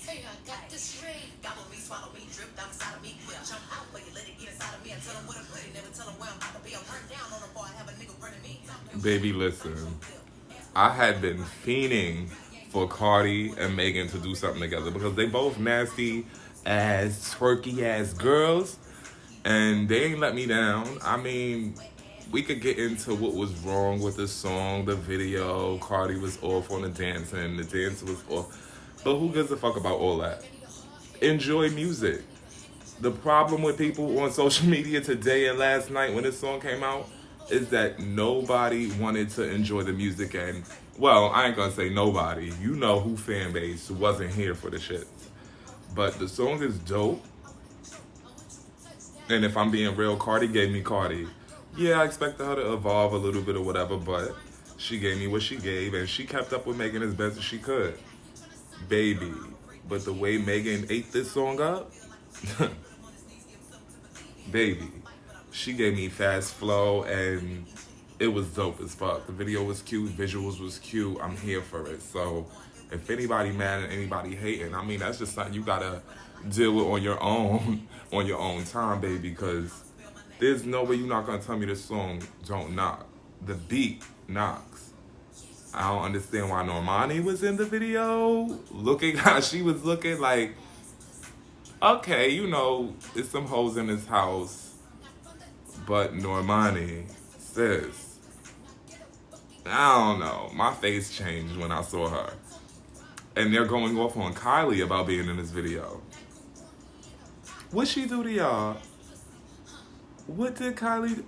Hey, I got this ring. Gobble me, swallow me, drip down inside of me. Quick jump out, but you let it get inside of me. I tell them what I'm putting, never tell them where I'm about to be. I'm turned down on the bar, I have a nigga running me. Baby, listen. I had been fiending for Cardi and Megan to do something together because they both nasty ass, twerky ass girls, and they ain't let me down. I mean, we could get into what was wrong with the song, the video. Cardi was off on the dancing, the dance was off. But who gives a fuck about all that? Enjoy music. The problem with people on social media today and last night when this song came out is that nobody wanted to enjoy the music. And, well, I ain't gonna say nobody. You know who fan base wasn't here for the shit. But the song is dope. And if I'm being real, Cardi gave me Cardi. Yeah, I expected her to evolve a little bit or whatever, but she gave me what she gave, and she kept up with Megan as best as she could. Baby. But the way Megan ate this song up, baby, she gave me fast flow, and it was dope as fuck. The video was cute, visuals was cute. I'm here for it. So if anybody mad and anybody hating, I mean, that's just something you gotta deal with on your own time, baby, because there's no way you're not gonna tell me this song don't knock. The beat knocks. I don't understand why Normani was in the video, looking how she was looking. Like, okay, you know, there's some hoes in this house, but Normani, sis, I don't know. My face changed when I saw her. And they're going off on Kylie about being in this video. What she do to y'all? What did Kylie do?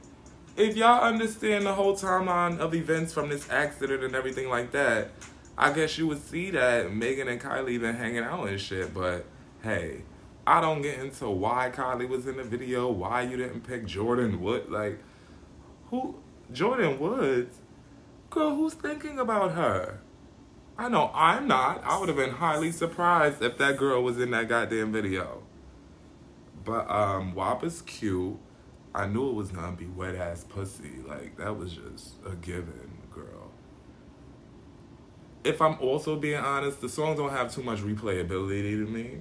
If y'all understand the whole timeline of events from this accident and everything like that, I guess you would see that Megan and Kylie been hanging out and shit. But hey, I don't get into why Kylie was in the video, why you didn't pick Jordan Wood. Like, who? Jordan Woods? Girl, who's thinking about her? I know I'm not. I would have been highly surprised if that girl was in that goddamn video. But WAP is cute. I knew it was gonna be wet ass pussy. Like, that was just a given, girl. If I'm also being honest, the song don't have too much replayability to me.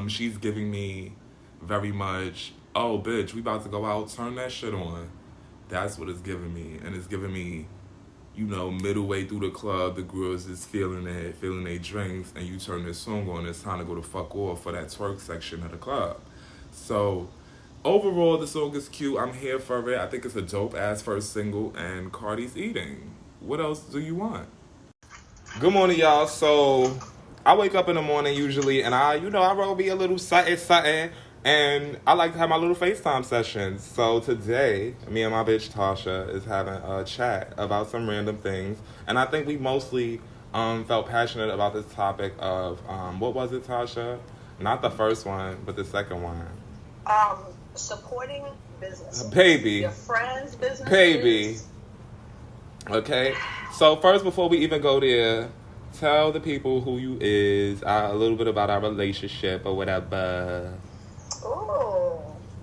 She's giving me very much, oh bitch, we about to go out, turn that shit on. That's what it's giving me. And it's giving me, you know, middle way through the club, the girls is feeling it, feeling their drinks, and you turn this song on, it's time to go to fuck off for that twerk section of the club. So overall, the song is cute. I'm here for it. I think it's a dope-ass first single, and Cardi's eating. What else do you want? Good morning, y'all. So, I wake up in the morning usually, and I roll me a little something, and I like to have my little FaceTime sessions. So, today, me and my bitch Tasha is having a chat about some random things, and I think we mostly felt passionate about this topic of, what was it, Tasha? Not the first one, but the second one. Supporting business. Baby. Your friends' businesses. Baby. Okay. So first, before we even go there, tell the people who you is, a little bit about our relationship or whatever. Ooh.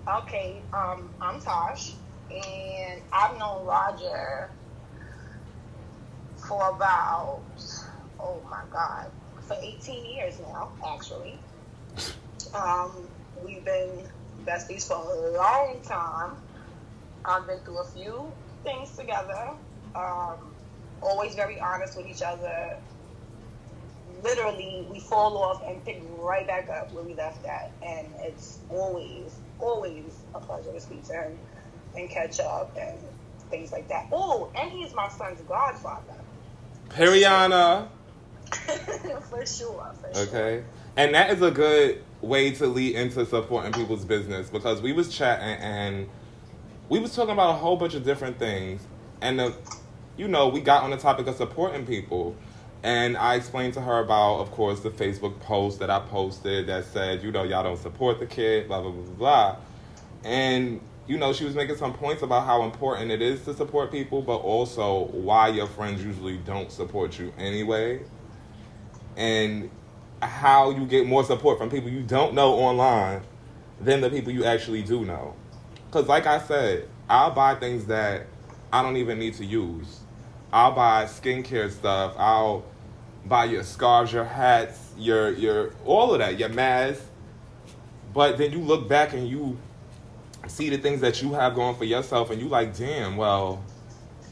Okay. I'm Tosh, and I've known Roger for about, oh my God, for 18 years now, actually. We've been besties for a long time. I've been through a few things together. Always very honest with each other. Literally, we fall off and pick right back up where we left at. And it's always a pleasure to speak to him and catch up and things like that. Oh, and he's my son's godfather. Periana. For sure. Okay. And that is a good way to lead into supporting people's business, because we was chatting and we was talking about a whole bunch of different things, and we got on the topic of supporting people, and I explained to her about, of course, the Facebook post that I posted that said, y'all don't support the kid, blah blah blah blah blah, and she was making some points about how important it is to support people, but also why your friends usually don't support you anyway, and how you get more support from people you don't know online than the people you actually do know. Because like I said, I'll buy things that I don't even need to use. I'll buy skincare stuff. I'll, buy your scarves, your hats, your all of that, your mask. But then you look back and you see the things that you have going for yourself, and you like, damn, well,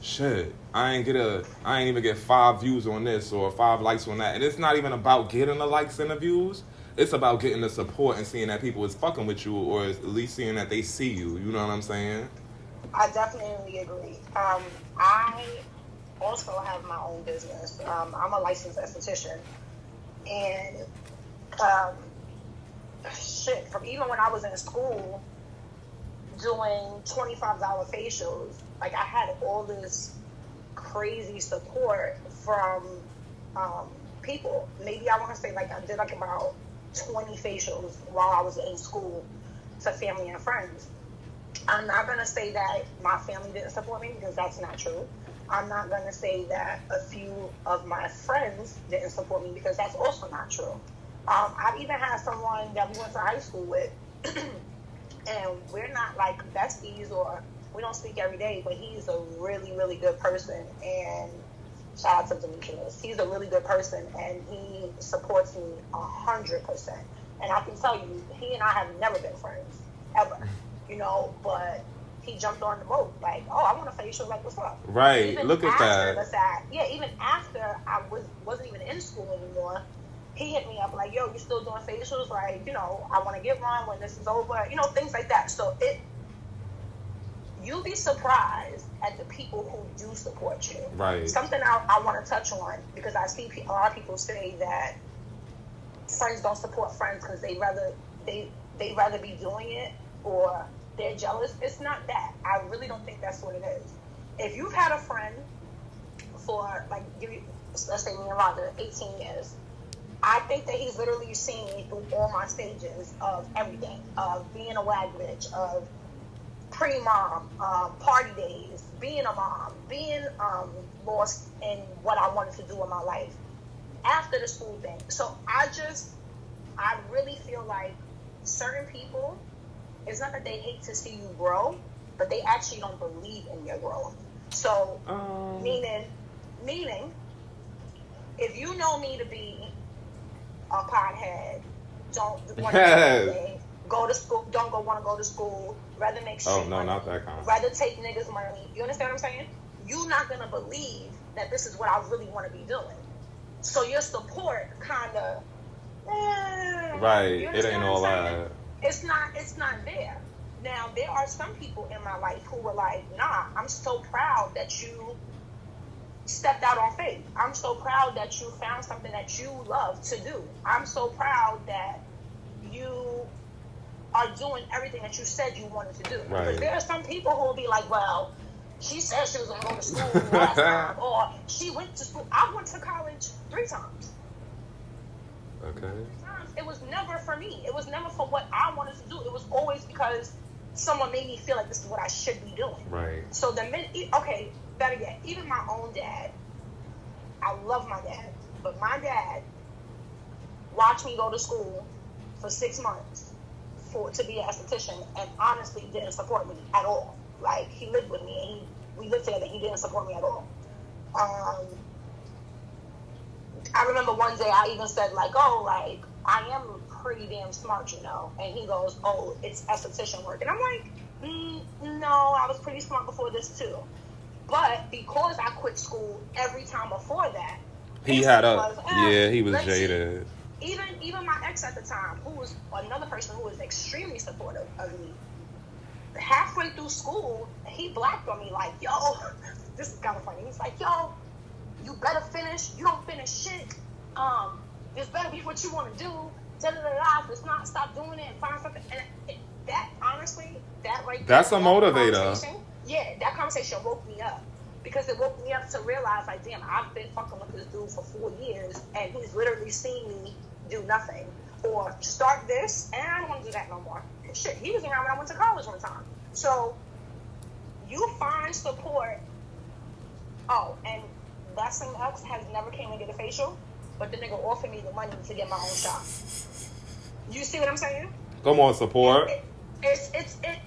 shit, I ain't even get 5 views on this or 5 likes on that. And it's not even about getting the likes and the views. It's about getting the support and seeing that people is fucking with you, or at least seeing that they see you. You know what I'm saying? I definitely agree. I also have my own business. I'm a licensed esthetician, and from even when I was in school doing $25 facials, like I had all this crazy support from people. Maybe I want to say like I did like about 20 facials while I was in school to family and friends. I'm not going to say that my family didn't support me, because that's not true. I'm not going to say that a few of my friends didn't support me, because that's also not true. I've even had someone that we went to high school with, and we're not like besties or we don't speak every day, but he's a really, really good person. And shout out to Demetrius. He's a really good person, and he supports me 100%. And I can tell you, he and I have never been friends, ever. You know, but he jumped on the boat. Like, oh, I want a facial. Like, what's up? Right. Even look at that. Even after I wasn't even in school anymore, he hit me up like, yo, you still doing facials? Like, you know, I want to get one when this is over. You know, things like that. So you'll be surprised at the people who do support you. Right. Something I want to touch on, because I see a lot of people say that friends don't support friends because they rather be doing it, or they're jealous. It's not that. I really don't think that's what it is. If you've had a friend for, like, let's say me and Rhonda, 18 years, I think that he's literally seen me through all my stages of everything, of being a wag bitch, of pre-mom, party days, being a mom, being lost in what I wanted to do in my life, after the school thing. So I really feel like certain people, it's not that they hate to see you grow, but they actually don't believe in your growth. So, meaning, if you know me to be a pothead, don't want to do anything, go to school, want to go to school, rather make shit no, money, not that kind. rather take niggas' money. You understand what I'm saying? You're not going to believe that this is what I really want to be doing. So your support kind of, right, it ain't all that. It's not there. Now, there are some people in my life who were like, nah, I'm so proud that you stepped out on faith. I'm so proud that you found something that you love to do. I'm so proud that you are doing everything that you said you wanted to do. Right. Because there are some people who will be like, well, she said she was going to go to school last time, or she went to school. I went to college 3 times. Okay. It was never for me. It was never for what I wanted to do. It was always because someone made me feel like this is what I should be doing. Right. So better yet, even my own dad, I love my dad, but my dad watched me go to school for 6 months to be an esthetician, and honestly didn't support me at all. Like, he lived with me, and we lived together, he didn't support me at all. I remember one day I even said, like, oh, like, I am pretty damn smart, you know. And he goes, oh, it's esthetician work. And I'm like, no, I was pretty smart before this, too. But because I quit school every time before that, he was jaded. Even my ex at the time, who was another person who was extremely supportive of me, halfway through school, he blacked on me like, yo, this is kind of funny. He's like, yo, you better finish. You don't finish shit. This better be what you want to do. If it's not, stop doing it and find something. And that, honestly, that right there. That's a motivator. Yeah, that conversation woke me up. Because it woke me up to realize, like, damn, I've been fucking with this dude for 4 years, and he's literally seen me do nothing. Or start this, and I don't want to do that no more. Shit, he was around when I went to college one time. So, you find support. Oh, and that same ex has never came and get a facial, but the nigga offered me the money to get my own shop. You see what I'm saying? Come on, support.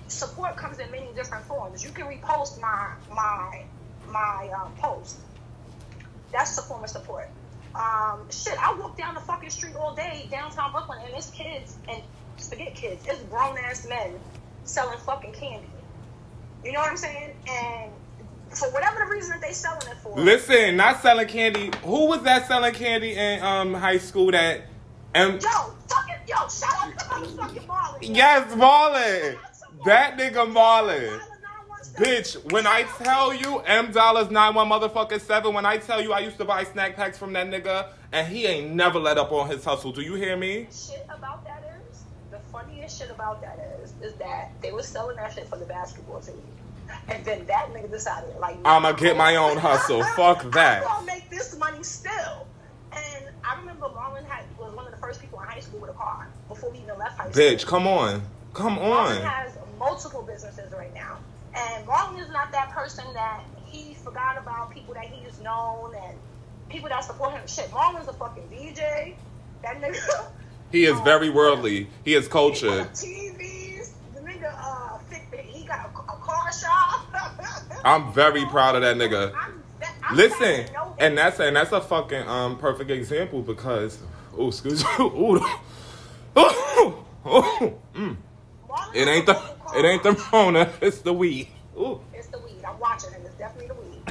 Support comes in many different forms. You can repost my post. That's a form of support. Shit, I walk down the fucking street all day, downtown Brooklyn, and it's kids, and forget kids, it's grown-ass men selling fucking candy. You know what I'm saying? And for whatever the reason that they selling it for. Listen, not selling candy. Who was that selling candy in high school that... Yo, shout out to motherfucking Marlon. Yes, Marlon. That nigga Marlon. Bitch, when I tell you $91 motherfucking 7, when I tell you I used to buy snack packs from that nigga, and he ain't never let up on his hustle. Do you hear me? Shit about that is, the funniest shit about that is that they was selling that shit for the basketball team. And then that nigga decided, like, I'ma get my own hustle. Fuck that. I'm gonna make this money still. And I remember Marlon was one of the first people in high school with a car before we even left high school. Bitch, come on. Marlon has multiple businesses right now. And Marlon is not that person that he forgot about people that he's known and people that support him. Shit, Marlon's a fucking DJ. That nigga. He is very worldly. He is cultured. He got TVs. The nigga, he got a car shop. I'm very proud of that nigga. Listen, and that's a fucking perfect example because excuse me. It ain't the Rona, it's the weed. Ooh. It's the weed. I'm watching him. It's definitely the weed.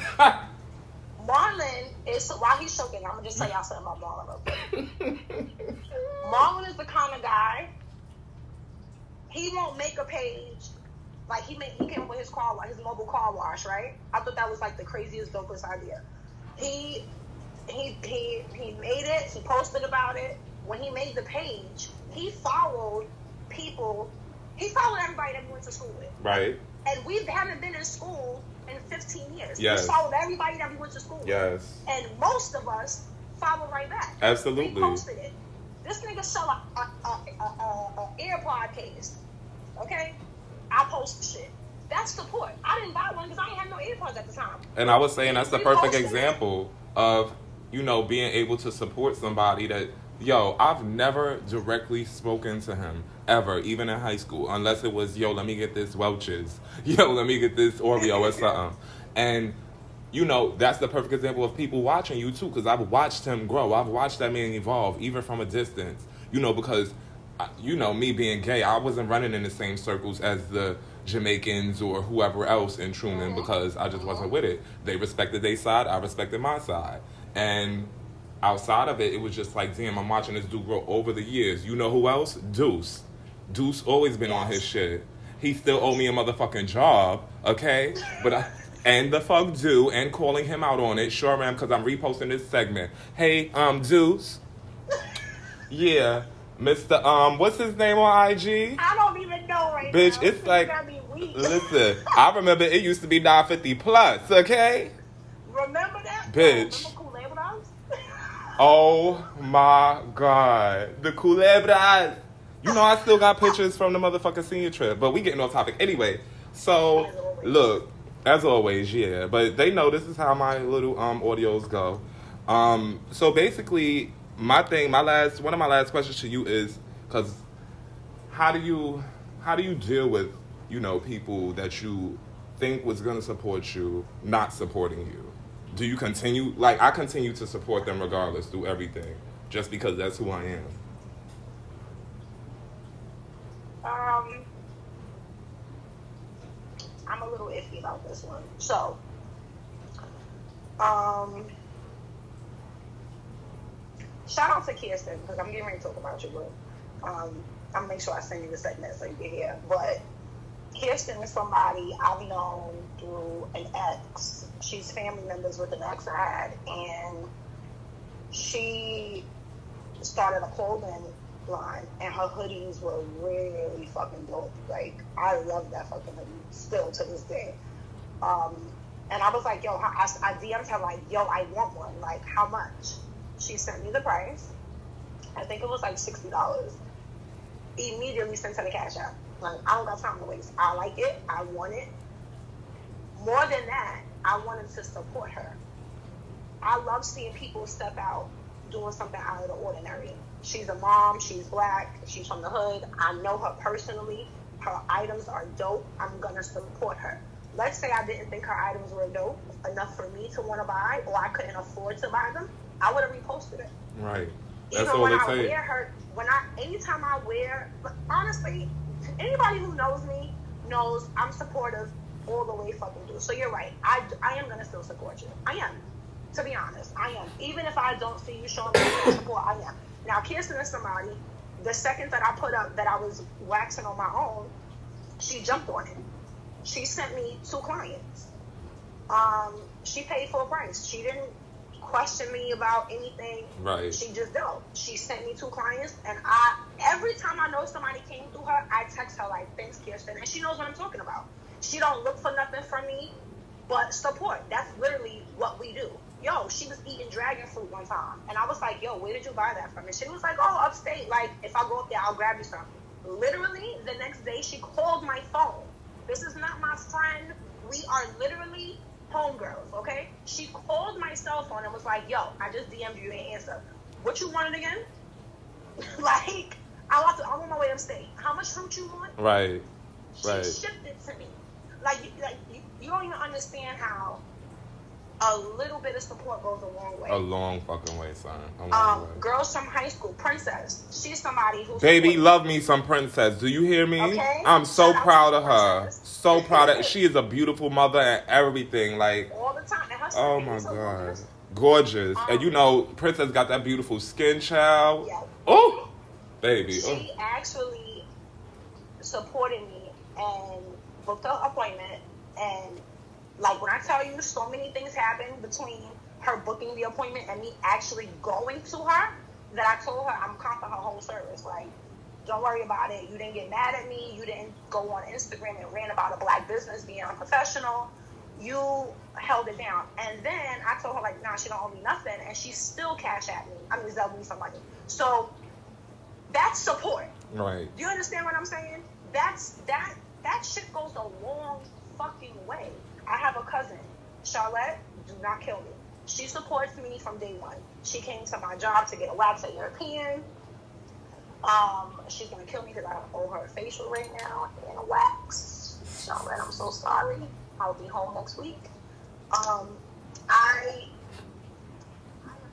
Marlon is, while he's choking, I'm gonna just tell y'all something about Marlon real quick. Marlon is the kind of guy, he won't make a page. Like he came up with his mobile car wash, right? I thought that was like the craziest, dopest idea. He made it. He posted about it. When he made the page, he followed people. He followed everybody that we went to school with. Right. And we haven't been in school in 15 years. Yes. We followed everybody that we went to school with. Yes. And most of us followed right back. Absolutely. We posted it. This nigga sell a AirPod case. Okay? I post the shit. That's support. I didn't buy one because I didn't have no AirPods at the time. And I was saying that's the perfect example of, being able to support somebody that, I've never directly spoken to him ever, even in high school, unless it was, let me get this Welch's. Let me get this Oreo or something. And, that's the perfect example of people watching you too, because I've watched him grow. I've watched that man evolve, even from a distance, because me being gay, I wasn't running in the same circles as the Jamaicans or whoever else in Truman because I just wasn't with it. They respected their side, I respected my side. And outside of it, it was just like, damn, I'm watching this dude grow over the years. You know who else? Deuce. Deuce always been on his shit. He still owe me a motherfucking job, okay? But and the fuck do, and calling him out on it. Sure, ma'am, because I'm reposting this segment. Hey, Deuce. Yeah. Mr. What's his name on IG? I don't even know right Bitch, now. it's like, listen, I remember it used to be 950 plus, okay? Remember that? Bitch. Remember Culebras? Oh my God. The Culebras. I still got pictures from the motherfucking senior trip, but we getting off topic. Anyway, so, look, as always, yeah, but they know this is how my little audios go. So basically, one of my last questions to you is, because how do you deal with, people that you think was going to support you not supporting you? Do you continue, I continue to support them regardless through everything, just because that's who I am? I'm a little iffy about this one. So, shout out to Kirsten, because I'm getting ready to talk about you, but I'm going to make sure I send you the segment so you can hear. But Kirsten is somebody I've known through an ex. She's family members with an ex I had, and she started a clothing line, and her hoodies were really fucking dope. Like, I love that fucking hoodie still to this day. And I was like, I DM'd her like, I want one. Like, how much? She sent me the price. I think it was like $60. Immediately sent her the cash out. Like, I don't got time to waste. I like it. I want it. More than that, I wanted to support her. I love seeing people step out doing something out of the ordinary. She's a mom. She's black. She's from the hood. I know her personally. Her items are dope. I'm going to support her. Let's say I didn't think her items were dope enough for me to want to buy, or I couldn't afford to buy them. I would have reposted it. Right. That's Even all when it I takes. wear her, anytime I wear, honestly, anybody who knows me knows I'm supportive all the way fucking through. So you're right. I am going to still support you. I am. To be honest, I am. Even if I don't see you showing me support, I am. Now, Kirsten is somebody, the second that I put up that I was waxing on my own, she jumped on it. She sent me 2 clients. She paid full price. She didn't question me about anything. Right. She just did. She sent me 2 clients, and every time I know somebody came through her, I text her like, thanks, Kirsten, and she knows what I'm talking about. She don't look for nothing from me but support. That's literally what we do. Yo, she was eating dragon fruit one time, and I was like, yo, where did you buy that from? And she was like, oh, upstate. Like, if I go up there, I'll grab you something. Literally, the next day, she called my phone. This is not my friend. We are literally homegirls, okay? She called my cell phone and was like, yo, I just DM'd you and answer. What you wanted again? Like, I'm on my way upstate. How much fruit you want? Right. She Right. shipped it to me. You don't even understand how a little bit of support goes a long way. A long fucking way, son. A long way. Girls from high school, Princess. She's somebody who Baby, love me some Princess. Do you hear me? Okay. I'm so Shout out proud to of her. Princess. So proud of. She is a beautiful mother and everything. Like, all the time. And her oh skin my is so god, gorgeous. gorgeous. And you know, Princess got that beautiful skin, child. Yeah. Oh, baby. She actually supported me and booked an appointment. And like when I tell you, so many things happened between her booking the appointment and me actually going to her that I told her I'm comping her whole service. Like, don't worry about it. You didn't get mad at me. You didn't go on Instagram and rant about a black business being unprofessional. You held it down. And then I told her, like, nah, she don't owe me nothing. And she still cash at me. I mean, Zell me some money. So that's support. Right. Do you understand what I'm saying? That shit goes a long fucking way. I have a cousin, Charlotte, do not kill me. She supports me from day one. She came to my job to get a wax at European. She's gonna kill me because I owe her a facial right now and a wax. Charlotte, I'm so sorry. I'll be home next week. I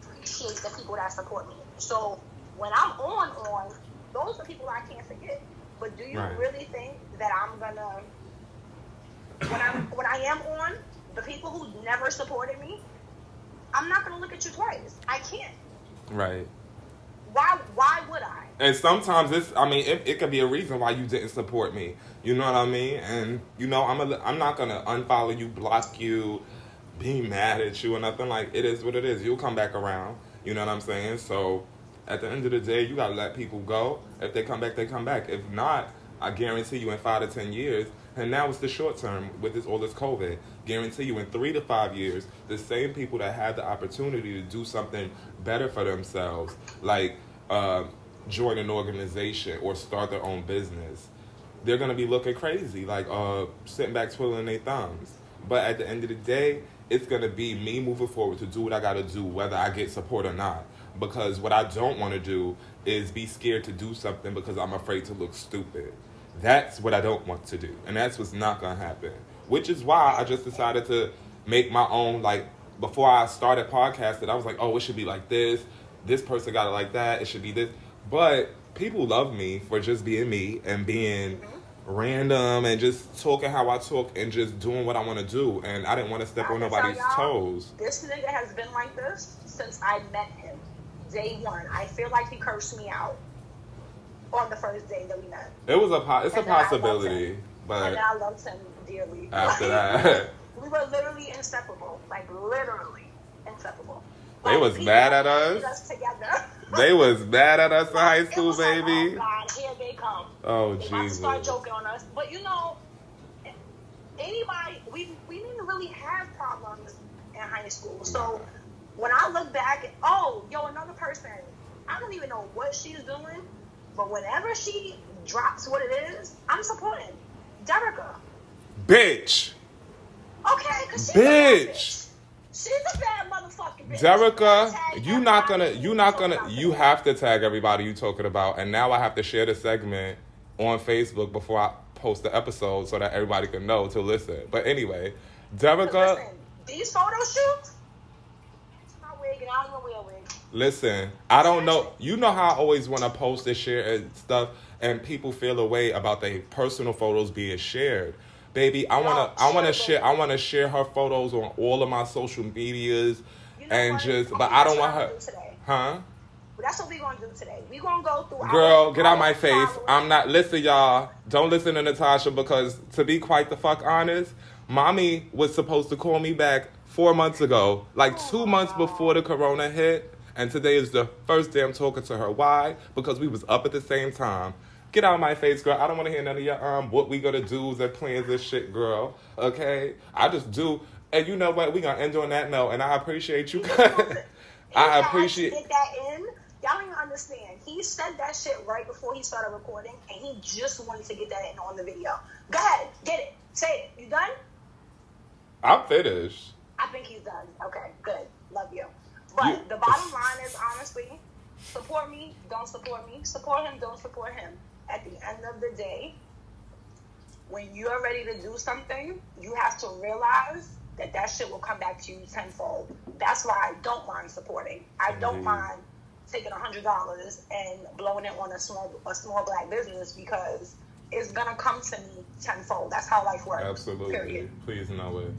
appreciate the people that support me. So when I'm on, those are people I can't forget. But do you really think that I'm gonna, when I am on, the people who never supported me, I'm not gonna look at you twice. I can't. Right. Why would I? And sometimes it could be a reason why you didn't support me. You know what I mean? And you know, I'm not gonna unfollow you, block you, be mad at you or nothing. Like, it is what it is. You'll come back around. You know what I'm saying? So at the end of the day, you gotta let people go. If they come back, they come back. If not, I guarantee you in 5 to 10 years, and now it's the short term with all this COVID, guarantee you in 3 to 5 years, the same people that had the opportunity to do something better for themselves, like join an organization or start their own business, they're going to be looking crazy, like sitting back twiddling their thumbs. But at the end of the day, it's going to be me moving forward to do what I got to do, whether I get support or not. Because what I don't want to do is be scared to do something because I'm afraid to look stupid. That's what I don't want to do. And that's what's not going to happen. Which is why I just decided to make my own, like, before I started podcasting, I was like, oh, it should be like this. This person got it like that. It should be this. But people love me for just being me and being random and just talking how I talk and just doing what I want to do. And I didn't want to step on nobody's toes. This nigga has been like this since I met him. Day one. I feel like he cursed me out on the first day that we met. It's a possibility. But and I loved him dearly. After that. We were literally inseparable. Like, literally inseparable. They was mad at us. Together. They was mad at us in high school, baby. Like, oh God, here they come. Oh, Jesus. Jesus. Start joking on us. But, you know, anybody, we didn't really have problems in high school. So when I look back, another person, I don't even know what she's doing, but whenever she drops what it is, I'm supporting Derica. Bitch. Okay, because she's a bad bitch. She's a bad motherfucking bitch. Derica, you have to tag everybody you talking about. And now I have to share the segment on Facebook before I post the episode so that everybody can know to listen. But anyway, Derica. Listen, these photo shoots, my wig, and I don't even wear a wig. Listen, I don't know. You know how I always want to post and share and stuff, and people feel a way about their personal photos being shared. Baby, I want to share her photos on all of my social medias, You know and what? just, Okay, but I that's don't what want I'm her, gonna do today. huh? But that's what we're gonna do today. We're gonna go through Girl, get out our my face. followers. I'm not. Listen, y'all. Don't listen to Natasha because, to be quite the fuck honest, mommy was supposed to call me back 4 months ago, like 2 months before the corona hit. And today is the first day I'm talking to her. Why? Because we was up at the same time. Get out my face, girl. I don't want to hear none of your what we gonna do's and plans and shit, girl. Okay? I just do. And you know what? We gonna end on that note. And I appreciate you. I appreciate. Get that in. Y'all don't even understand. He said that shit right before he started recording, and he just wanted to get that in on the video. Go ahead, get it. Say it. You done? I'm finished. I think he's done. Okay, good. Love you. But the bottom line is, honestly, support me, don't support me. Support him, don't support him. At the end of the day, when you are ready to do something, you have to realize that shit will come back to you tenfold. That's why I don't mind supporting. I don't mind taking $100 and blowing it on a small black business because it's gonna come to me tenfold. That's how life works. Absolutely. Period. Please know it.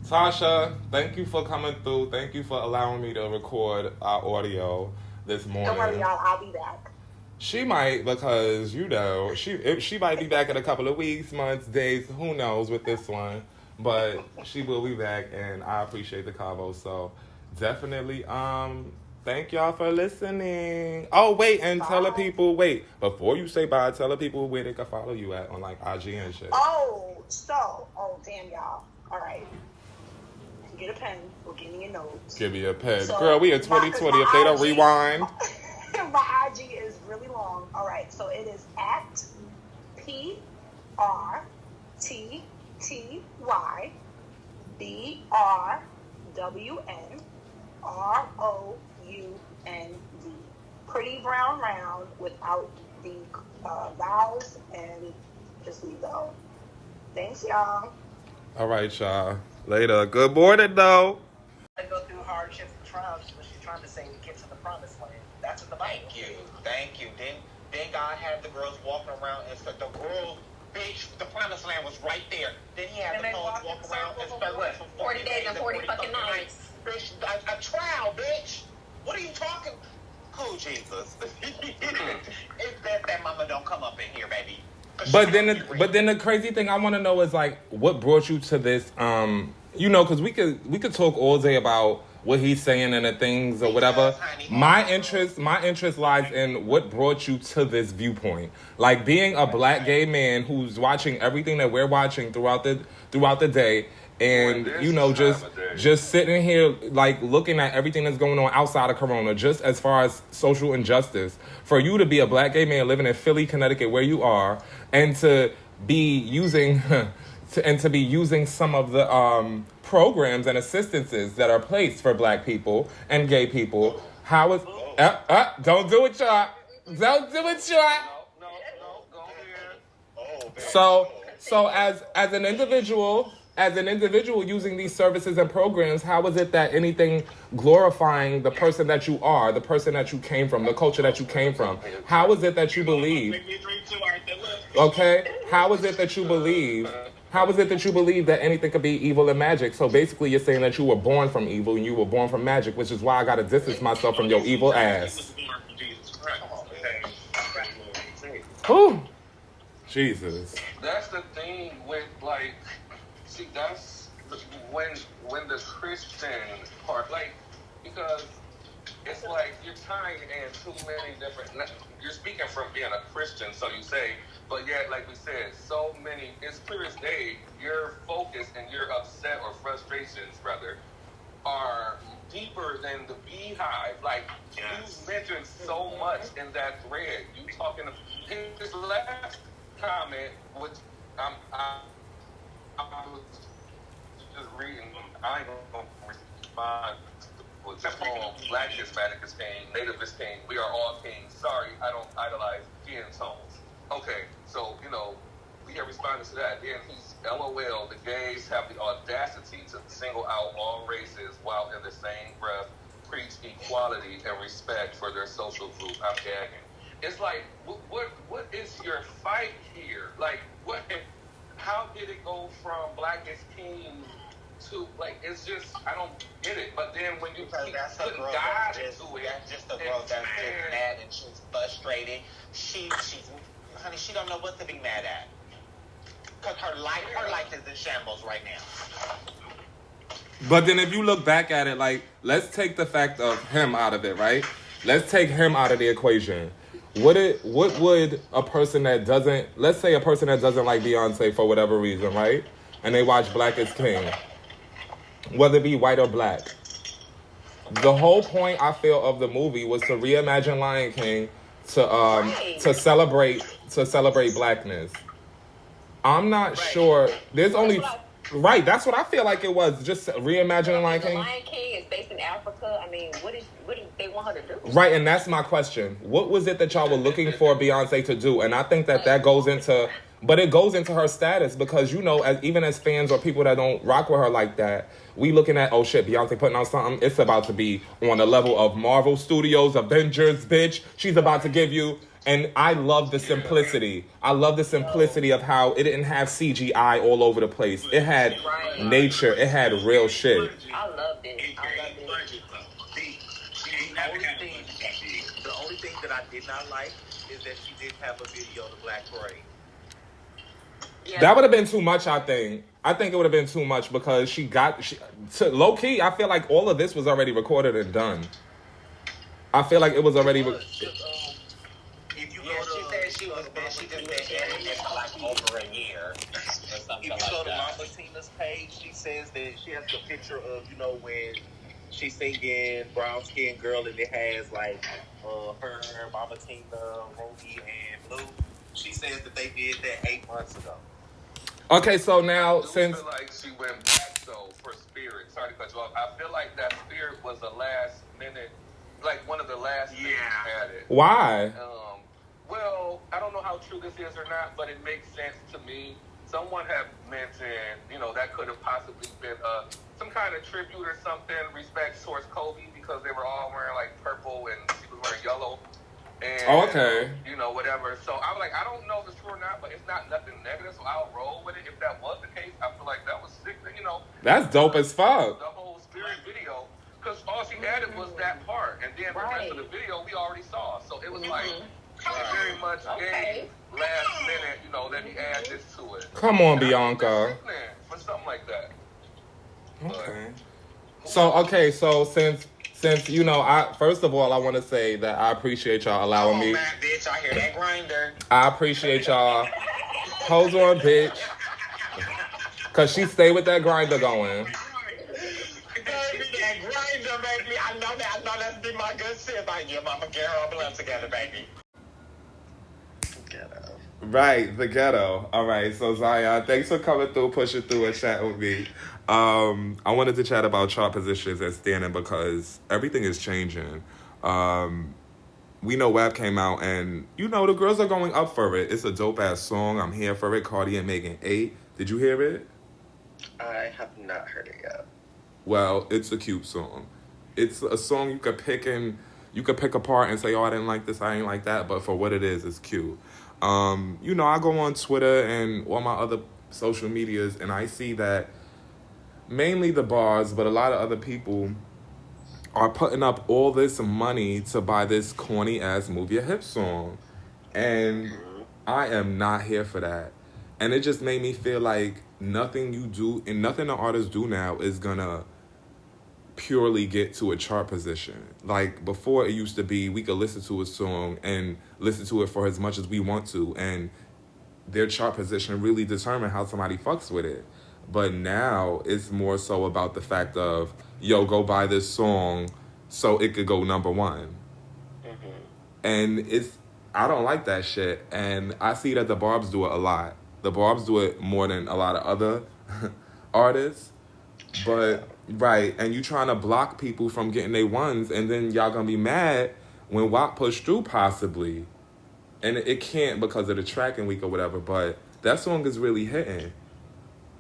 Tasha, thank you for coming through. Thank you for allowing me to record our audio this morning. Don't worry, y'all. I'll be back. She might, because she might be back in a couple of weeks, months, days. Who knows with this one? But she will be back, and I appreciate the convo. So definitely, thank y'all for listening. Oh, wait, and tell the people, before you say bye, tell the people where they can follow you at on like IG and shit. Oh, damn, y'all. All right. Get a pen or give me a note. Give me a pen. So, girl, we in 2020. If they don't rewind. My IG is really long. All right. So it is at PRTTYBRWNROUND. Pretty brown round without the vowels and just leave the O. Thanks, y'all. All right, y'all. Later. Good morning, though. I go through hardships and triumphs, but she's trying to say we get to the promised land. That's what the Bible says. Thank you. Then God had the girls walking around and said, the girls, bitch, the promised land was right there. Then he had the girls walk around and start what? 40 days and 40 fucking nights. Bitch, a trial, bitch. What are you talking? Oh, Jesus. It's best that mama don't come up in here, baby. But then the crazy thing I want to know is like what brought you to this because we could talk all day about what he's saying and the things or whatever. My interest lies in what brought you to this viewpoint. Like being a black gay man who's watching everything that we're watching throughout the day, and just sitting here like looking at everything that's going on outside of Corona, just as far as social injustice. For you to be a black gay man living in Philly, Connecticut, where you are, and to be using some of the programs and assistances that are placed for black people and gay people. How is don't do it, y'all. Don't do it, y'all. No, go here. So as an individual using these services and programs, how is it that anything glorifying the person that you are, the person that you came from, the culture that you came from, how is it that you believe? Okay? How is it that you believe that anything could be evil and magic? So basically you're saying that you were born from evil and you were born from magic, which is why I gotta distance myself from your evil ass. Whew. Jesus. That's the thing with like, see, that's when the Christian part, like, because it's like you're tying in too many different. You're speaking from being a Christian, so you say, but yet, like we said, so many. It's clear as day. Your focus and your upset or frustrations, rather, are deeper than the beehive. Like you mentioned so much in that thread. You talking his last comment, which I was just reading. I ain't gonna respond. It's called Black Hispanic is King, Native is King. We are all kings. Sorry, I don't idolize skin tones. Okay, so we have responded to that. Then he's LOL. The gays have the audacity to single out all races while in the same breath preach equality and respect for their social group. I'm gagging. It's like, what is your fight here? Like, what? How did it go from Black is King to, like, it's just, I don't get it. But then when you keep putting God into it, that's just a girl that's just mad and she's frustrated. She's honey, she don't know what to be mad at. Because her life is in shambles right now. But then if you look back at it, like, let's take the fact of him out of it, right? Let's take him out of the equation. What would a person that doesn't, let's say a person that doesn't like Beyonce for whatever reason, right? And they watch Black is King, whether it be white or black. The whole point, I feel, of the movie was to reimagine Lion King to celebrate blackness. I'm not sure. There's only... Right, that's what I feel like it was. Just reimagining Lion King. Lion King is based in Africa. I mean, what do they want her to do? Right, and that's my question. What was it that y'all were looking for Beyonce to do? And I think that goes into... But it goes into her status because, you know, even as fans or people that don't rock with her like that, we looking at, oh shit, Beyonce putting out something. It's about to be on the level of Marvel Studios, Avengers, bitch. She's about to give you... And I love the simplicity. I love the simplicity of how it didn't have CGI all over the place. It had nature. It had real shit. I loved it. The only thing that I did not like is that she did have a video of the Black Parade. Yeah. That would have been too much, I think. I think it would have been too much because low key, I feel like all of this was already recorded and done. I feel like it was already... She just been editing it for like over a year. If you go to Mama Tina's page, she says that she has the picture of, you know, when she's singing Brown Skin Girl and it has like her, Mama Tina, Ruby, and Blue. She says that they did that 8 months ago. Okay, so now since... I feel like she went back though for Spirit. Sorry to cut you off. I feel like that Spirit was the last minute, like one of the last things had it. Why? Well, I don't know how true this is or not, but it makes sense to me. Someone had mentioned, you know, that could have possibly been some kind of tribute or something, respect towards Kobe, because they were all wearing like purple and she was wearing yellow. And, okay. You know, whatever. So I was like, I don't know if it's true or not, but it's not nothing negative, so I'll roll with it. If that was the case, I feel like that was sick, you know. That's dope as fuck. The whole Spirit video, because all she added was that part, and then the rest of the video we already saw. So it was like... very much gave last minute, you know, let me add this to it. Come on, Bianca. For something like that. Okay. So since you know, first of all, I want to say that I appreciate y'all allowing me. Man, bitch, I hear that grinder. I appreciate y'all. Hold on, bitch. Cause she stay with that grinder going. Baby, that grinder make me. I know that's be my good sis. Like, yeah, mama, get her blood together, baby. Ghetto. Right, the ghetto. All right, so Zion, thanks for coming through, pushing through, and chat with me. I wanted to chat about chart positions and standing because everything is changing. We know WAP came out, and you know the girls are going up for it. It's a dope ass song. I'm here for it. Cardi and Megan 8. Did you hear it? I have not heard it yet. Well, it's a cute song. It's a song you could pick apart and say, oh, I didn't like this, I ain't like that. But for what it is, it's cute. You know, I go on Twitter and all my other social medias, and I see that mainly the bars, but a lot of other people are putting up all this money to buy this corny-ass Move Your Hips song. And I am not here for that. And it just made me feel like nothing you do and nothing the artists do now is gonna purely get to a chart position. Like before, it used to be we could listen to a song and listen to it for as much as we want to, and their chart position really determine how somebody fucks with it. But now it's more so about the fact of, yo, go buy this song so it could go number one. And I don't like that shit. And I see that the Barbs do it a lot. The Barbs do it more than a lot of other artists. But, right, and you trying to block people from getting their ones, and then y'all gonna be mad when WAP push through possibly. And it can't because of the tracking week or whatever, but that song is really hitting.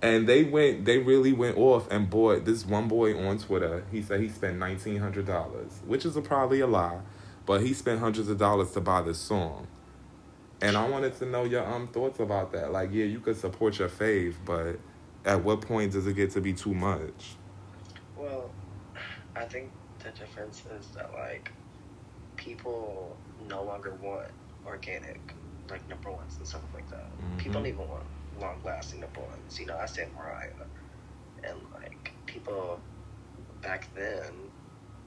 And they really went off and bought this one boy on Twitter. He said he spent $1,900, which is probably a lie, but he spent hundreds of dollars to buy this song. And I wanted to know your thoughts about that. Like, yeah, you could support your fave, but at what point does it get to be too much? Well, I think the difference is that, like, people no longer want organic, like, number ones and stuff like that. Mm-hmm. People don't even want long-lasting number ones. You know, I say Mariah. And, like, people back then,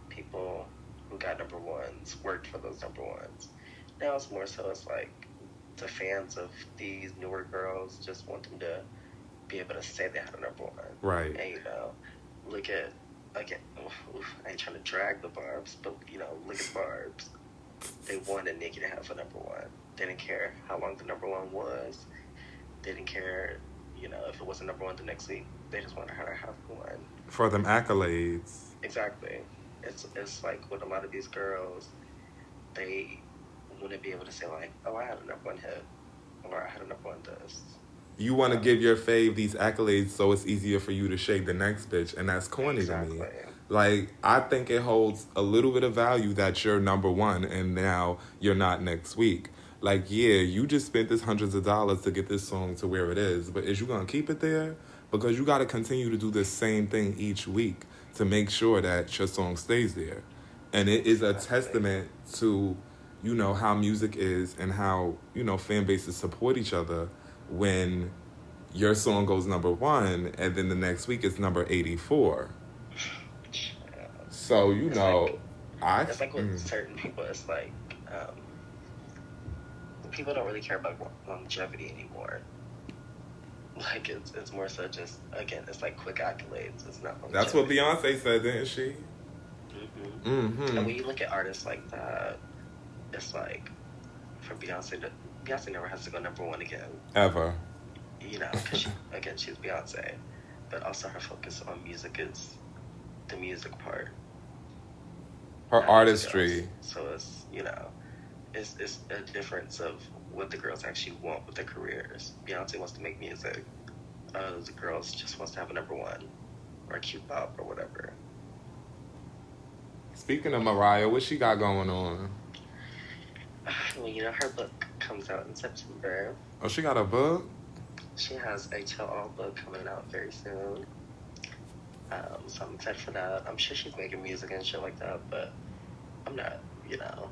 people who got number ones worked for those number ones. Now it's more so it's like the fans of these newer girls just want them to be able to say they had a number one. Right. And, you know, look at, again, I ain't trying to drag the Barbs, but, you know, look at Barbs. They wanted Nicki to have a number one. They didn't care how long the number one was. They didn't care, you know, if it wasn't number one the next week. They just wanted her to have one. For them accolades. Exactly. It's like with a lot of these girls, they wouldn't be able to say, like, oh, I had a number one hit, or I had a number one this. You want to give your fave these accolades so it's easier for you to shade the next bitch, and that's corny to me. Like, I think it holds a little bit of value that you're number one and now you're not next week. Like, yeah, you just spent this hundreds of dollars to get this song to where it is, but is you going to keep it there? Because you got to continue to do the same thing each week to make sure that your song stays there. And it is a testament to, you know, how music is and how, you know, fan bases support each other when your song goes number one and then the next week it's number 84. So, you know, it's like with certain people, it's like, people don't really care about longevity anymore. Like, it's more so just, again, it's like quick accolades. It's not longevity. That's what Beyonce said, didn't she? Mm-hmm. Mm-hmm. And when you look at artists like that, it's like, for Beyonce never has to go number one again. Ever. You know, because, she's Beyonce. But also her focus on music is the music part. Her artistry. So it's, you know, it's a difference of what the girls actually want with their careers. Beyonce wants to make music. The girls just wants to have a number one or a cute pop or whatever. Speaking of Mariah, what she got going on? Well, you know, her book comes out in September. Oh, she got a book? She has a tell-all book coming out very soon. So I'm excited for that. I'm sure she's making music and shit like that, but I'm not, you know,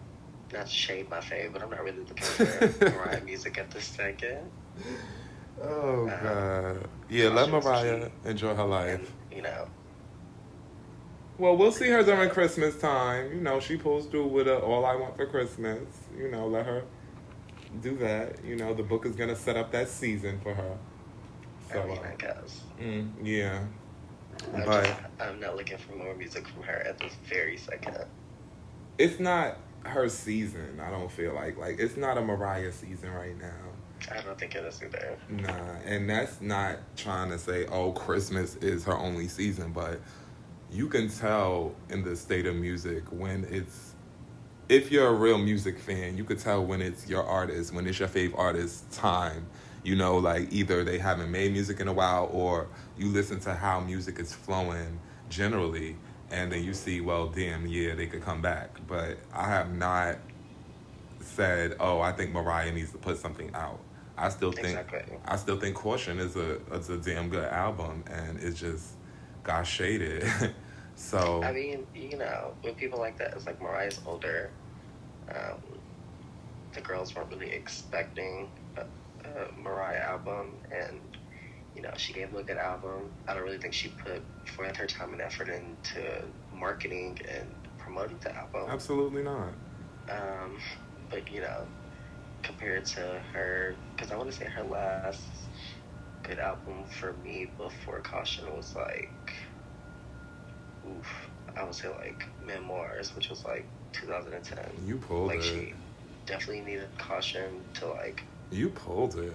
not to shade my fave, but I'm not really looking for Mariah music at this second. Oh, God. Yeah, let Mariah enjoy her life. And, you know. Well, we'll see her during Christmas time. You know, she pulls through with All I Want for Christmas. You know, let her do that. You know, the book is going to set up that season for her. So, I mean, I guess. Yeah. I'm not looking for more music from her at this very second. It's not her season, I don't feel like. Like, it's not a Mariah season right now. I don't think it is either. Nah, and that's not trying to say, oh, Christmas is her only season, but you can tell in the state of music when it's, if you're a real music fan, you could tell when it's your artist, when it's your fave artist's time. You know, like, either they haven't made music in a while, or you listen to how music is flowing generally, and then you see, well, damn, yeah, they could come back. But I have not said, oh, I think Mariah needs to put something out. I still think Caution is a damn good album, and it just got shaded. So I mean, you know, with people like that, it's like Mariah's older. The girls weren't really expecting a Mariah album, and you know, she gave them a good album. I don't really think she put forth her time and effort into marketing and promoting the album. Absolutely not. But you know, compared to her, because I want to say her last good album for me before Caution was like, I would say like Memoirs, which was like 2010. You pulled like, it. She definitely needed Caution to like. You pulled it.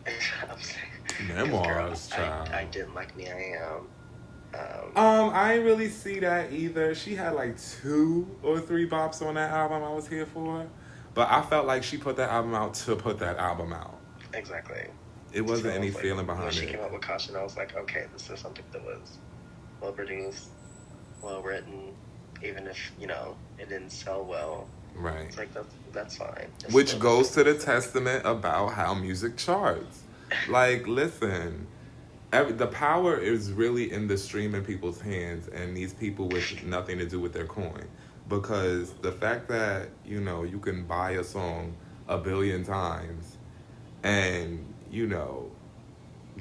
I'm saying, Memoirs, girl, child. I didn't like Me I Am. I didn't really see that either. She had like 2 or 3 bops on that album I was here for. But I felt like she put that album out to put that album out. Exactly. It wasn't So, any like, feeling when behind she it. came out with Caution, I was like, okay, this is something that was well produced, well written, even if, you know, it didn't sell well. Right. It's like, that's fine. It's Which still goes to the music. testament about how music charts. Like, listen, the power is really in the stream in people's hands and these people with nothing to do with their coin. Because the fact that, you know, you can buy a song 1,000,000,000 times and, you know,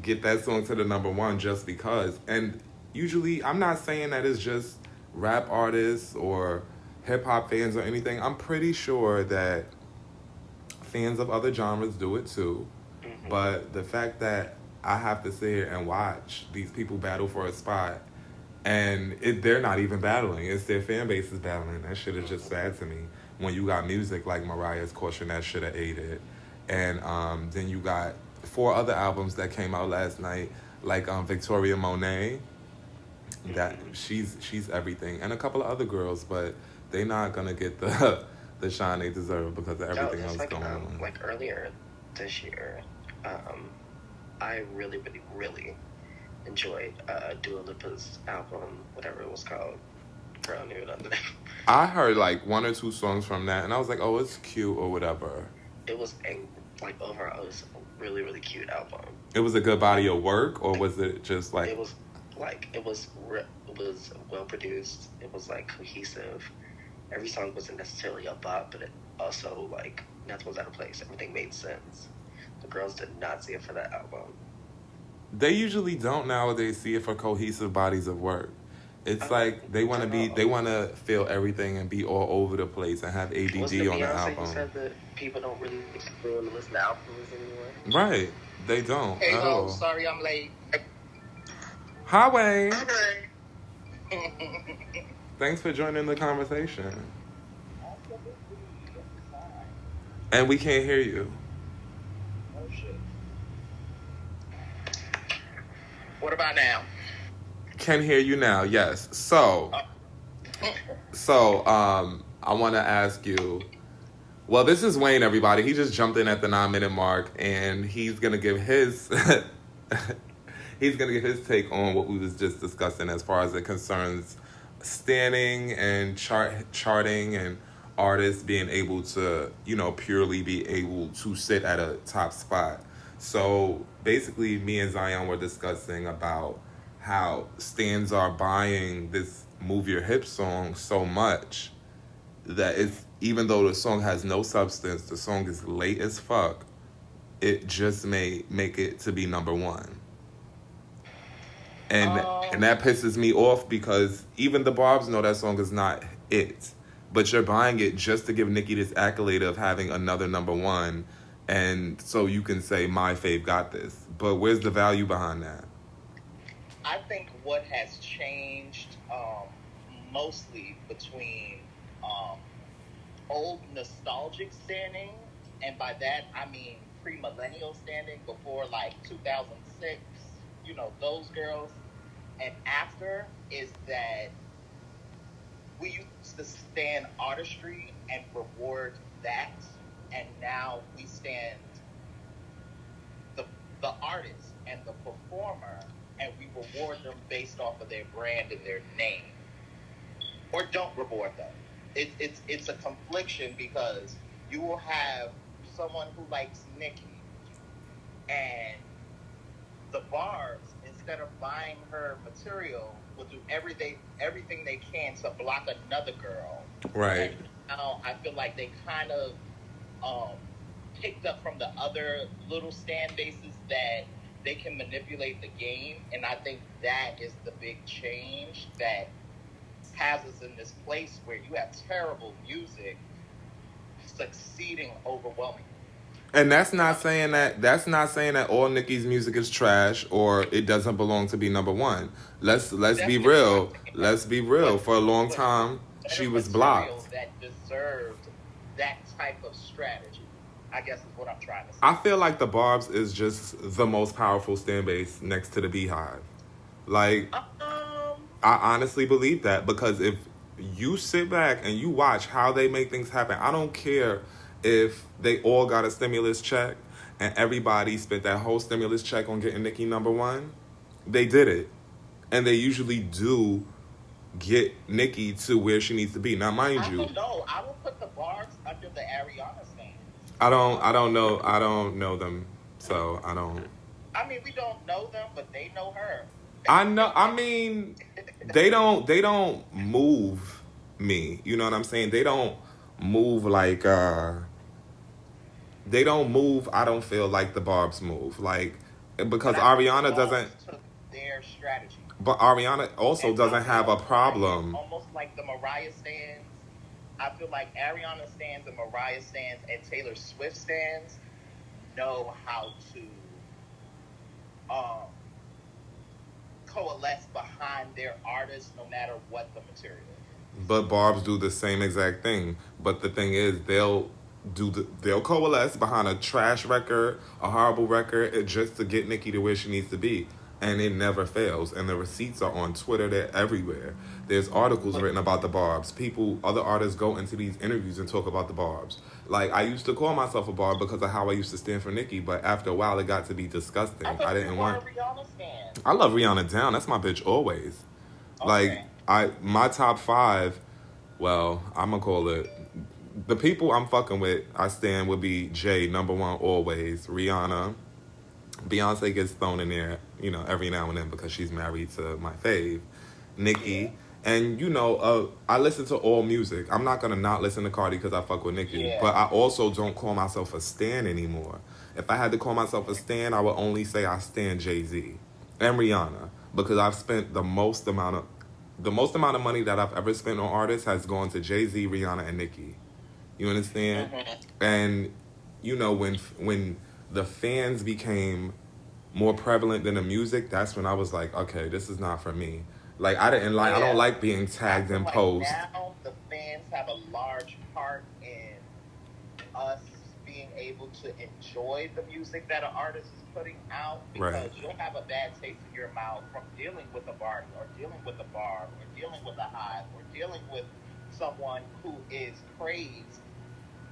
get that song to the number one just because. And usually, I'm not saying that it's just rap artists or hip hop fans or anything. I'm pretty sure that fans of other genres do it too. Mm-hmm. But the fact that I have to sit here and watch these people battle for a spot, and they're not even battling, it's their fan base is battling. That shit is just sad to me. When you got music like Mariah's Caution that should have aided, and then you got 4 other albums that came out last night, like Victoria Monet. That she's everything, and a couple of other girls, but they not gonna get the shine they deserve because of everything else like, going on. like earlier this year, I really, really, really enjoyed Dua Lipa's album, whatever it was called. Girl, I knew it under the name. I heard like 1 or 2 songs from that, and I was like, oh, it's cute or whatever. It was overall, it was a really, really cute album. It was a good body of work, or was it just like? It was well produced. It was like cohesive. Every song wasn't necessarily a bop, but it also like nothing was out of place. Everything made sense. The girls did not see it for that album. They usually don't nowadays see it for cohesive bodies of work. It's like they want to feel everything and be all over the place and have ADD Wasn't it on the Beyonce album. who said that people don't really explore and listen to albums anymore? Right, they don't Hey, at all. sorry I'm late. Hi, Wayne. Thanks for joining the conversation. And we can't hear you. Oh shit. What about now? Can hear you now, yes. So I want to ask you, well, this is Wayne, everybody. He just jumped in at the 9-minute mark, and he's going to give his take on what we was just discussing as far as it concerns standing and charting and artists being able to, you know, purely be able to sit at a top spot. So basically, me and Zion were discussing about how stans are buying this Move Your Hips song so much that it's, even though the song has no substance, the song is late as fuck, it just may make it to be number one. And that pisses me off because even the Barbs know that song is not it. But you're buying it just to give Nicki this accolade of having another number one, and so you can say, my fave got this. But where's the value behind that? I think what has changed mostly between old nostalgic standing, and by that I mean pre-millennial standing, before like 2006, you know, those girls, and after, is that we used to stand artistry and reward that, and now we stand the artist and the performer, and we reward them based off of their brand and their name, or don't reward them. It's a confliction, because you will have someone who likes Nicki, and the Barbs, instead of buying her material, will do everything they can to block another girl. Right. And now I feel like they kind of picked up from the other little stand bases that they can manipulate the game, and I think that is the big change that has us in this place where you have terrible music succeeding overwhelmingly. And that's not saying that all Nicki's music is trash or it doesn't belong to be number one. Let's be real. Let's be real. For a long time, she was blocked. That deserved that type of strategy, I guess, is what I'm trying to say. I feel like the Barbs is just the most powerful stand base next to the Beehive. Like, I honestly believe that, because if you sit back and you watch how they make things happen, I don't care if they all got a stimulus check. and everybody spent that whole stimulus check on getting Nicki number one, they did it. And they usually do get Nicki to where she needs to be. Now, mind you, I don't know. I will put the Barbs under the Ariana stand. I don't know them, so I don't. I mean, we don't know them, but they know her. I know. I mean, they don't move me. You know what I'm saying? They don't move like. They don't move. I don't feel like the Barbs move, like, because Ariana doesn't. Their strategy. But Ariana also doesn't have a problem. Almost like the Mariah stands. I feel like Ariana stands and Mariah stands and Taylor Swift stands know how to coalesce behind their artists no matter what the material is. But Barbs do the same exact thing. But the thing is, they'll coalesce behind a trash record, a horrible record, just to get Nicki to where she needs to be. And it never fails. And the receipts are on Twitter. They're everywhere. There's articles written about the Barbs. Other artists go into these interviews and talk about the Barbs. Like, I used to call myself a Barb because of how I used to stand for Nicki, but after a while it got to be disgusting. I didn't want. Rihanna stand. I love Rihanna down. That's my bitch always. Okay. Like, my top 5, well, I'm gonna call it, the people I'm fucking with, I stand would be Jay, number 1 always, Rihanna. Beyonce gets thrown in there, you know, every now and then because she's married to my fave, Nicki. And, you know, I listen to all music. I'm not going to not listen to Cardi because I fuck with Nicki. Yeah. But I also don't call myself a stan anymore. If I had to call myself a stan, I would only say I stan Jay-Z and Rihanna. Because I've spent the most amount of money that I've ever spent on artists has gone to Jay-Z, Rihanna, and Nicki. You understand? Mm-hmm. And, you know, when the fans became more prevalent than the music, that's when I was like, okay, this is not for me. Like, I don't like being tagged in posts. Now the fans have a large part in us being able to enjoy the music that an artist is putting out, because right. You'll have a bad taste in your mouth from dealing with a Barbie or dealing with a Barb or dealing with a Hive or dealing with someone who is praised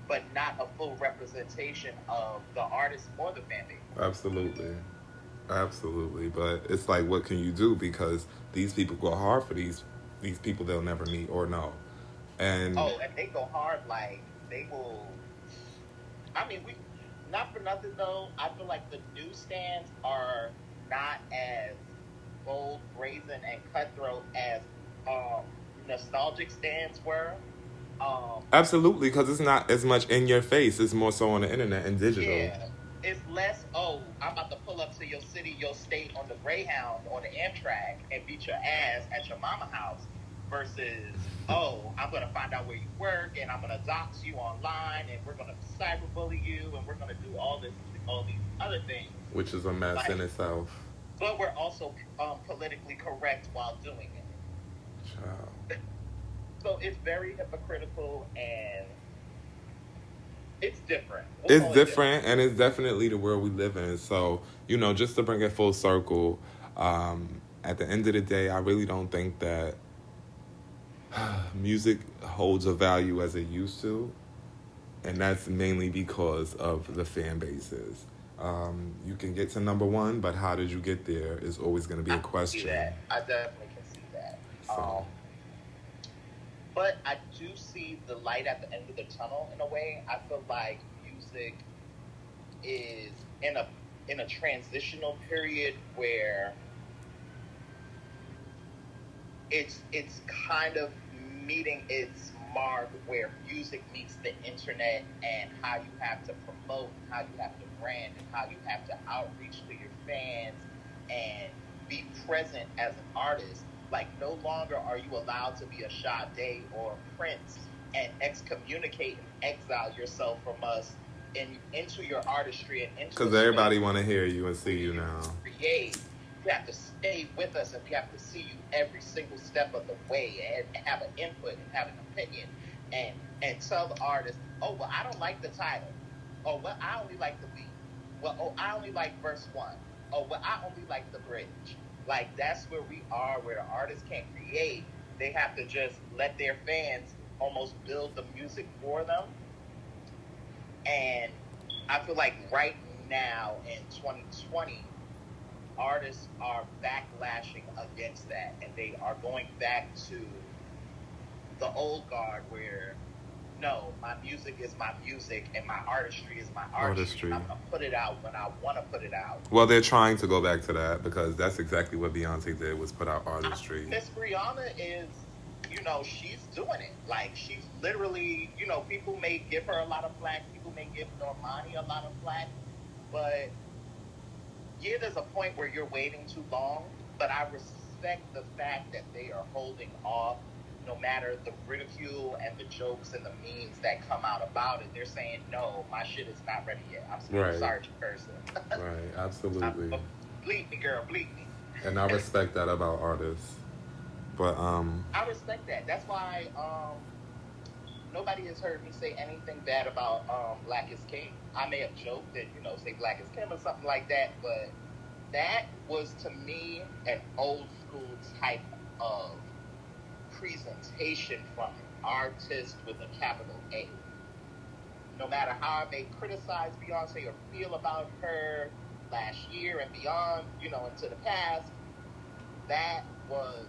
but not a full representation of the artist or the fan base. Absolutely. But it's like, what can you do? Because these people go hard for these people they'll never meet or know. And they go hard, like, they will. I mean, not for nothing though, I feel like the newsstands are not as bold, brazen, and cutthroat as nostalgic stands were. Absolutely, because it's not as much in your face. It's more so on the internet and digital. Yeah. It's less, I'm about to pull up to your city, your state on the Greyhound, on the Amtrak, and beat your ass at your mama house, versus, I'm going to find out where you work, and I'm going to dox you online, and we're going to cyberbully you, and we're going to do all these other things. Which is a mess in itself. But we're also politically correct while doing it. Child. So it's very hypocritical, and it's different. It's different, and it's definitely the world we live in. So, you know, just to bring it full circle, at the end of the day, I really don't think that music holds a value as it used to. And that's mainly because of the fan bases. You can get to number 1, but how did you get there is always going to be a question. I definitely can see that. So. But I do see the light at the end of the tunnel in a way. I feel like music is in a transitional period where it's kind of meeting its mark, where music meets the internet, and how you have to promote, how you have to brand, and how you have to outreach to your fans and be present as an artist. Like, no longer are you allowed to be a Sade or a Prince and excommunicate and exile yourself from us into your artistry and into. Because everybody want to hear you and see you now. Create. You have to stay with us, and we have to see you every single step of the way, and have an input and have an opinion, and tell the artist, I don't like the title. I only like the beat. I only like verse 1. I only like the bridge. Like, that's where we are, where the artists can't create. They have to just let their fans almost build the music for them. And I feel like right now in 2020, artists are backlashing against that, and they are going back to the old guard where, no, my music is my music and my artistry is my artistry. I'm going to put it out when I want to put it out. Well, they're trying to go back to that because that's exactly what Beyonce did, was put out artistry. Miss Rihanna is, she's doing it. Like, she's literally, people may give her a lot of flack. People may give Normani a lot of flack. But, yeah, there's a point where you're waiting too long. But I respect the fact that they are holding off. No matter the ridicule and the jokes and the memes that come out about it, they're saying, no, my shit is not ready yet. I'm sorry to person. Right, absolutely. Bleed me, girl, bleed me. And I respect that about artists. But, I respect that. That's why nobody has heard me say anything bad about Black is King. I may have joked that, say Black is King or something like that, but that was, to me, an old school type of presentation from an artist with a capital A. No matter how I may criticize Beyonce or feel about her last year and beyond, into the past, that was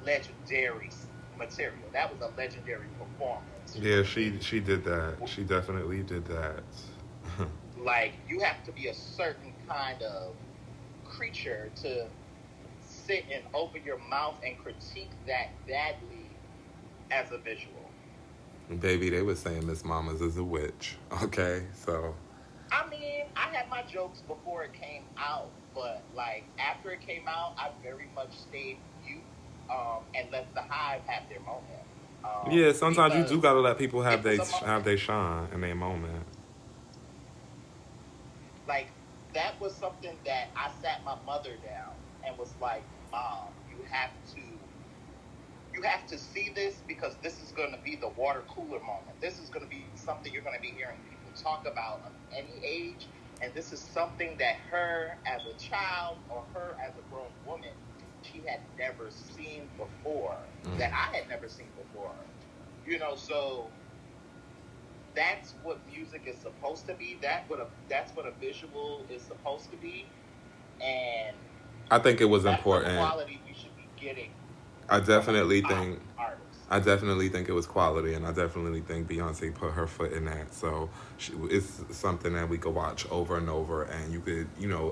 legendary material. That was a legendary performance. Yeah, she did that. She definitely did that. Like, you have to be a certain kind of creature to sit and open your mouth and critique that badly as a visual. Baby, they were saying Miss Mamas is a witch. Okay, so. I mean, I had my jokes before it came out, but like after it came out, I very much stayed mute and let the Hive have their moment. Yeah, sometimes you do gotta let people have they shine in their moment. Like, that was something that I sat my mother down and was like, Mom, you have to see this, because this is going to be the water cooler moment. This is going to be something you're going to be hearing people talk about of any age, and this is something that her as a child or her as a grown woman, she had never seen before, that I had never seen before. So that's what music is supposed to be. That's what a visual is supposed to be, and I think it was that's important. The quality we should be getting. I definitely think it was quality, and I definitely think Beyonce put her foot in that. So it's something that we could watch over and over, and you could,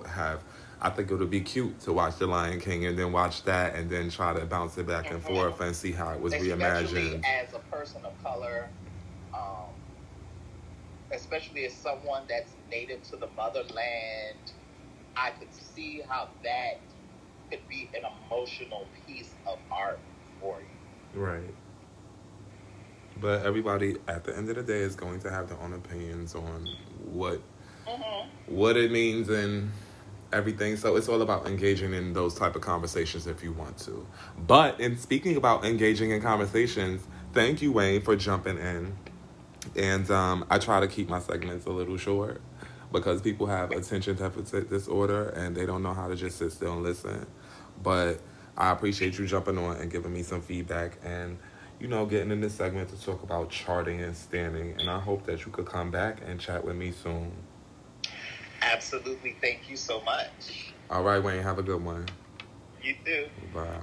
have. I think it would be cute to watch The Lion King and then watch that and then try to bounce it back and forth and see how it was reimagined. Especially as a person of color, especially as someone that's native to the motherland, I could see how that could be an emotional piece of art for you. Right. But everybody, at the end of the day, is going to have their own opinions on what it means and everything. So it's all about engaging in those type of conversations if you want to. But in speaking about engaging in conversations, thank you, Wayne, for jumping in. And I try to keep my segments a little short because people have attention deficit disorder and they don't know how to just sit still and listen. But I appreciate you jumping on and giving me some feedback and, getting in this segment to talk about charting and standing. And I hope that you could come back and chat with me soon. Absolutely. Thank you so much. All right, Wayne. Have a good one. You too. Bye.